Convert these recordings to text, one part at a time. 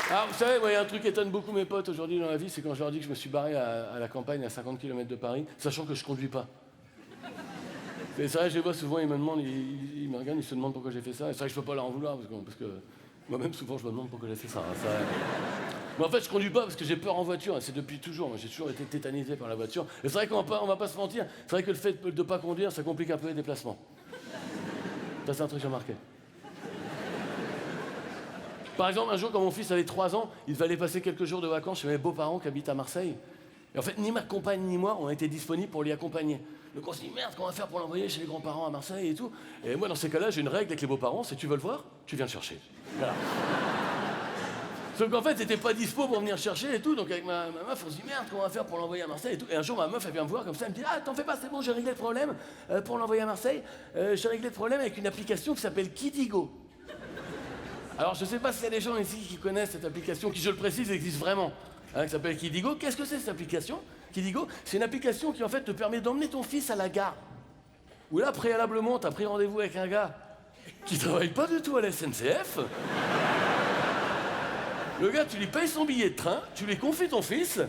Alors, vous savez, moi, il y a un truc qui étonne beaucoup mes potes aujourd'hui dans la vie, c'est quand je leur dis que je me suis barré à la campagne, à 50 km de Paris, sachant que je conduis pas. C'est vrai, je les vois souvent, ils me demandent, ils me regardent, ils se demandent pourquoi j'ai fait ça. Et c'est vrai que je peux pas leur en vouloir, parce que moi-même, souvent, je me demande pourquoi j'ai fait ça. Hein, ça... Mais en fait, je conduis pas parce que j'ai peur en voiture, hein, c'est depuis toujours. Moi, j'ai toujours été tétanisé par la voiture. Et c'est vrai qu'on va pas se mentir, c'est vrai que le fait de pas conduire, ça complique un peu les déplacements. Ça, c'est un truc que j'ai remarqué. Par exemple, un jour, quand mon fils avait 3 ans, il devait aller passer quelques jours de vacances chez mes beaux-parents qui habitent à Marseille. Et en fait, ni ma compagne ni moi, on était disponibles pour l'y accompagner. Donc on s'est dit, merde, comment on va faire pour l'envoyer chez les grands-parents à Marseille et tout. Et moi, dans ces cas-là, j'ai une règle avec les beaux-parents, c'est tu veux le voir, tu viens le chercher. Voilà. Sauf qu'en fait, c'était pas dispo pour venir chercher et tout, donc avec ma meuf, on se dit, merde, comment on va faire pour l'envoyer à Marseille et tout. Et un jour, ma meuf, elle vient me voir comme ça, elle me dit, ah, t'en fais pas, c'est bon, j'ai réglé le problème pour l'envoyer à Marseille. J'ai réglé le problème avec une application qui s'appelle Kidigo. Alors, je sais pas s'il y a des gens ici qui connaissent cette application, qui, je le précise, existe vraiment, hein, qui s'appelle Kidigo. Qu'est-ce que c'est cette application, Kidigo? C'est une application qui, en fait, te permet d'emmener ton fils à la gare. Où là, préalablement, t'as pris rendez-vous avec un gars qui travaille pas du tout à la SNCF. Le gars, tu lui payes son billet de train, tu lui confies ton fils,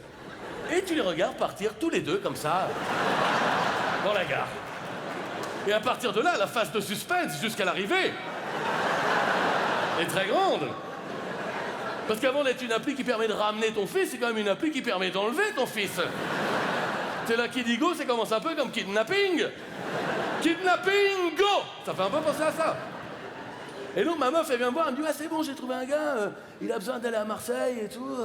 et tu les regardes partir tous les deux, comme ça, dans la gare. Et à partir de là, la phase de suspense jusqu'à l'arrivée est très grande. Parce qu'avant d'être une appli qui permet de ramener ton fils, c'est quand même une appli qui permet d'enlever ton fils. C'est la Kidigo, ça commence un peu comme kidnapping. Kidnapping, go! Ça fait un peu penser à ça. Et donc ma meuf, elle vient me voir, elle me dit, ouais, c'est bon, j'ai trouvé un gars, il a besoin d'aller à Marseille et tout,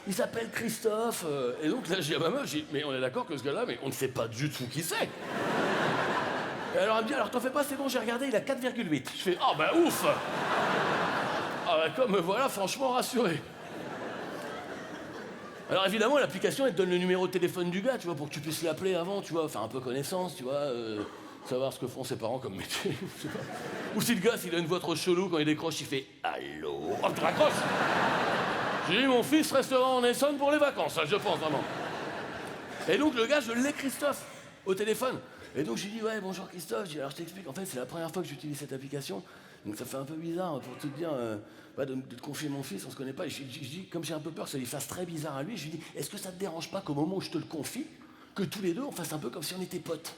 il s'appelle Christophe. Et donc là, je dis à ma meuf, je dis, mais on est d'accord que ce gars-là, mais on ne sait pas du tout qui c'est. Et alors elle me dit, alors t'en fais pas, c'est bon, j'ai regardé, il a 4,8. Je fais, oh bah ouf! Ah bah comme me voilà franchement rassuré. Alors évidemment, l'application, elle te donne le numéro de téléphone du gars, tu vois, pour que tu puisses l'appeler avant, tu vois, faire un peu connaissance, tu vois, savoir ce que font ses parents comme métier, je sais pas. Ou si le gars, s'il a une voix trop chelou, quand il décroche, il fait « Allô ?» Oh, tu raccroches. J'ai dit, mon fils restera en Essonne pour les vacances, ça, je pense vraiment. Et donc le gars, je l'ai Christophe, au téléphone. Et donc j'ai dit, ouais, bonjour Christophe, alors je t'explique, en fait, c'est la première fois que j'utilise cette application. Donc ça fait un peu bizarre pour tout te dire, de te confier mon fils, on se connaît pas. Et je dis, comme j'ai un peu peur que ça lui fasse très bizarre à lui, je lui dis, est-ce que ça te dérange pas qu'au moment où je te le confie, que tous les deux on fasse un peu comme si on était potes?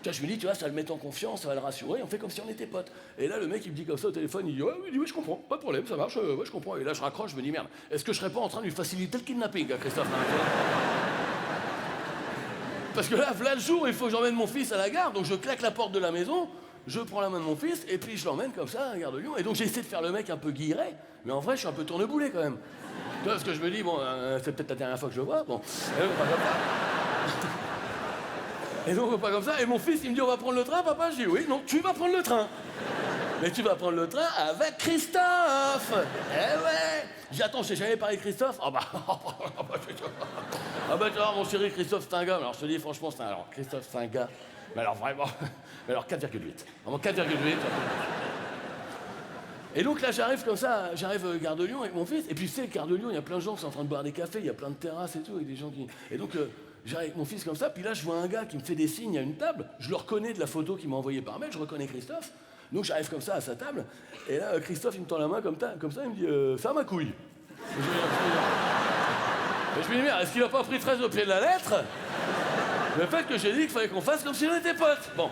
Tu vois, je me dis, tu vois, ça va le mettre en confiance, ça va le rassurer, on fait comme si on était potes. Et là, le mec, il me dit comme ça au téléphone, il dit, ouais, oui, je comprends, pas de problème, ça marche, ouais, je comprends. Et là, je raccroche, je me dis, merde, est-ce que je serais pas en train de lui faciliter le kidnapping, hein, Christophe? Parce que là, voilà le jour où il faut que j'emmène mon fils à la gare, donc je claque la porte de la maison, je prends la main de mon fils, et puis je l'emmène comme ça à la gare de Lyon. Et donc j'ai essayé de faire le mec un peu guilleret, mais en vrai, je suis un peu tourneboulet quand même. Tu vois, parce que je me dis, bon, c'est peut-être la dernière fois que je le vois, bon, et donc, pas comme ça. Et donc, pas comme ça, et mon fils, il me dit, on va prendre le train, papa? Je dis, oui, non, tu vas prendre le train. Mais tu vas prendre le train avec Christophe. Eh ouais. J'ai attends, je t'ai jamais parlé de Christophe. Ah bah, tu vois, mon chéri, Christophe, c'est un gars. Alors je te dis, franchement, alors Christophe, c'est un gars. Mais alors vraiment, mais alors 4,8. Vraiment 4,8. Et donc là, j'arrive comme ça, j'arrive Gare de Lyon avec mon fils. Et puis tu sais, Gare de Lyon, il y a plein de gens qui sont en train de boire des cafés, il y a plein de terrasses et tout, avec des gens qui. Et donc j'arrive avec mon fils comme ça. Puis là, je vois un gars qui me fait des signes à une table. Je le reconnais de la photo qu'il m'a envoyée par mail. Je reconnais Christophe. Donc j'arrive comme ça à sa table, et là, Christophe, il me tend la main comme ça, il me dit « ferme ma couille ». Et je me dis « merde, est-ce qu'il a pas pris très au pied de la lettre le fait que j'ai dit qu'il fallait qu'on fasse comme si on était potes ?» Bon.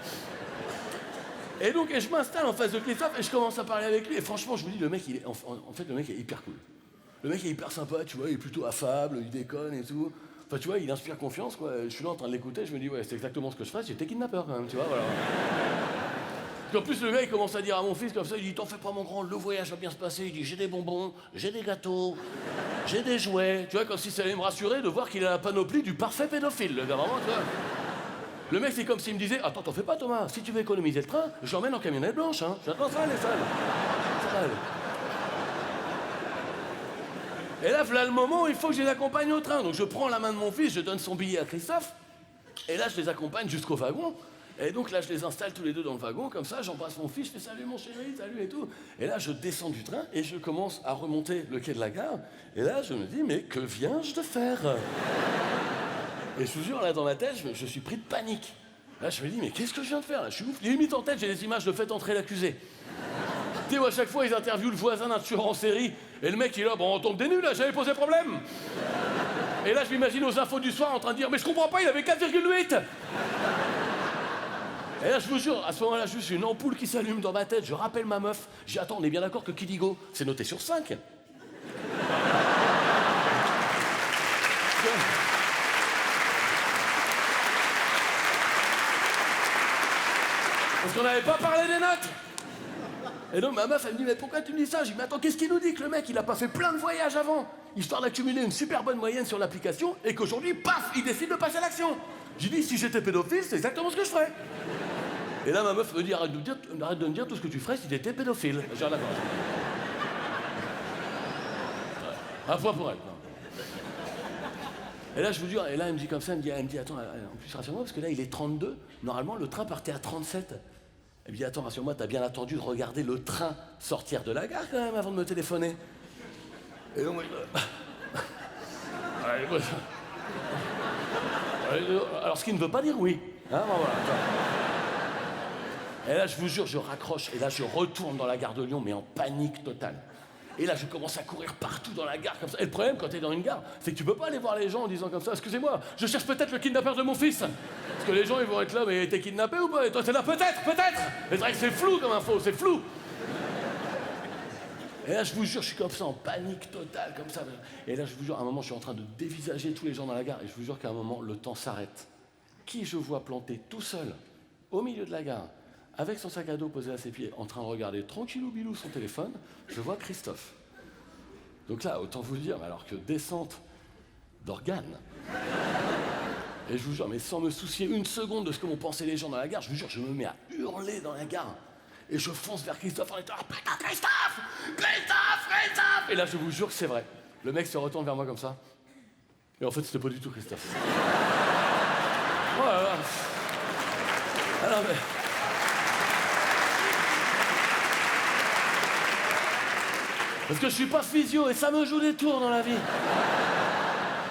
Et donc, je m'installe en face de Christophe, et je commence à parler avec lui, et franchement, je me dis, le mec, en fait, le mec est hyper cool. Le mec est hyper sympa, tu vois, il est plutôt affable, il déconne et tout. Enfin, tu vois, il inspire confiance, quoi. Je suis là en train de l'écouter, je me dis « ouais, c'est exactement ce que je ferais, j'étais kidnappeur quand même, tu vois, voilà. » En plus, le gars, il commence à dire à mon fils comme ça, il dit, t'en fais pas mon grand, le voyage va bien se passer. Il dit, j'ai des bonbons, j'ai des gâteaux, j'ai des jouets. Tu vois, comme si ça allait me rassurer de voir qu'il a la panoplie du parfait pédophile, le gars, vraiment, tu vois. Le mec, c'est comme s'il me disait, attends, t'en fais pas, Thomas, si tu veux économiser le train, je l'emmène en camionnette blanche, hein. J'attends ça, les salles. Ça va aller. Et là, voilà le moment où il faut que je les accompagne au train. Donc je prends la main de mon fils, je donne son billet à Christophe, et là, je les accompagne jusqu'au wagon. Et donc là, je les installe tous les deux dans le wagon, comme ça, j'embrasse mon fils, je fais salut mon chéri, salut et tout. Et là, je descends du train et je commence à remonter le quai de la gare. Et là, je me dis, mais que viens-je de faire? Et je vous jure, là, dans ma tête, je suis pris de panique. Là, je me dis, mais qu'est-ce que je viens de faire là? Je suis ouf. Limite en tête, j'ai des images de fait entrer l'accusé. Tu sais, où à chaque fois, ils interviewent le voisin d'un tueur en série. Et le mec, il est là, bon, on tombe des nuls, là, j'avais posé problème. Et là, je m'imagine aux infos du soir en train de dire, mais je comprends pas, il avait 4,8. Et là, je vous jure, à ce moment-là, juste une ampoule qui s'allume dans ma tête, je rappelle ma meuf, je dis, attends, on est bien d'accord que Kidigo, c'est noté sur 5. Parce qu'on n'avait pas parlé des notes. Et donc ma meuf, elle me dit, mais pourquoi tu me dis ça? Je dis, mais attends, qu'est-ce qu'il nous dit que le mec, il a pas fait plein de voyages avant, histoire d'accumuler une super bonne moyenne sur l'application, et qu'aujourd'hui, paf, il décide de passer à l'action. J'ai dit, si j'étais pédophile, c'est exactement ce que je ferais. Et là, ma meuf me dit, arrête de me dire tout ce que tu ferais si t'étais pédophile. J'ai rien d'accord. Un point pour elle. Non. Et là, je vous dis, et là, elle me dit comme ça, elle me dit, attends, en plus, rassure-moi, parce que là, il est 32, normalement, le train partait à 37. Elle me dit, attends, rassure-moi, t'as bien attendu de regarder le train sortir de la gare, quand même, avant de me téléphoner. Et donc, moi, alors, ce qui ne veut pas dire oui. Hein, bon, voilà, et là, je vous jure, je raccroche, et là, je retourne dans la gare de Lyon, mais en panique totale. Et là, je commence à courir partout dans la gare comme ça. Et le problème, quand t'es dans une gare, c'est que tu peux pas aller voir les gens en disant comme ça, excusez-moi, je cherche peut-être le kidnappeur de mon fils. Parce que les gens, ils vont être là, mais t'es kidnappé ou pas? Et toi, t'es là, peut-être. Mais c'est vrai que c'est flou comme info, c'est flou. Et là, je vous jure, je suis comme ça, en panique totale, comme ça. Et là, je vous jure, à un moment, je suis en train de dévisager tous les gens dans la gare. Et je vous jure qu'à un moment, le temps s'arrête. Qui je vois planté tout seul, au milieu de la gare, avec son sac à dos posé à ses pieds, en train de regarder tranquillou bilou son téléphone, je vois Christophe. Donc là, autant vous dire, alors que descente d'organes. Et je vous jure, mais sans me soucier une seconde de ce que m'ont pensé les gens dans la gare, je vous jure, je me mets à hurler dans la gare. Et je fonce vers Christophe en étant « Putain, Christophe ! Et là, je vous jure que c'est vrai. Le mec se retourne vers moi comme ça. Et en fait, c'était pas du tout Christophe. Voilà. Ah non, mais... Parce que je suis pas physio et ça me joue des tours dans la vie.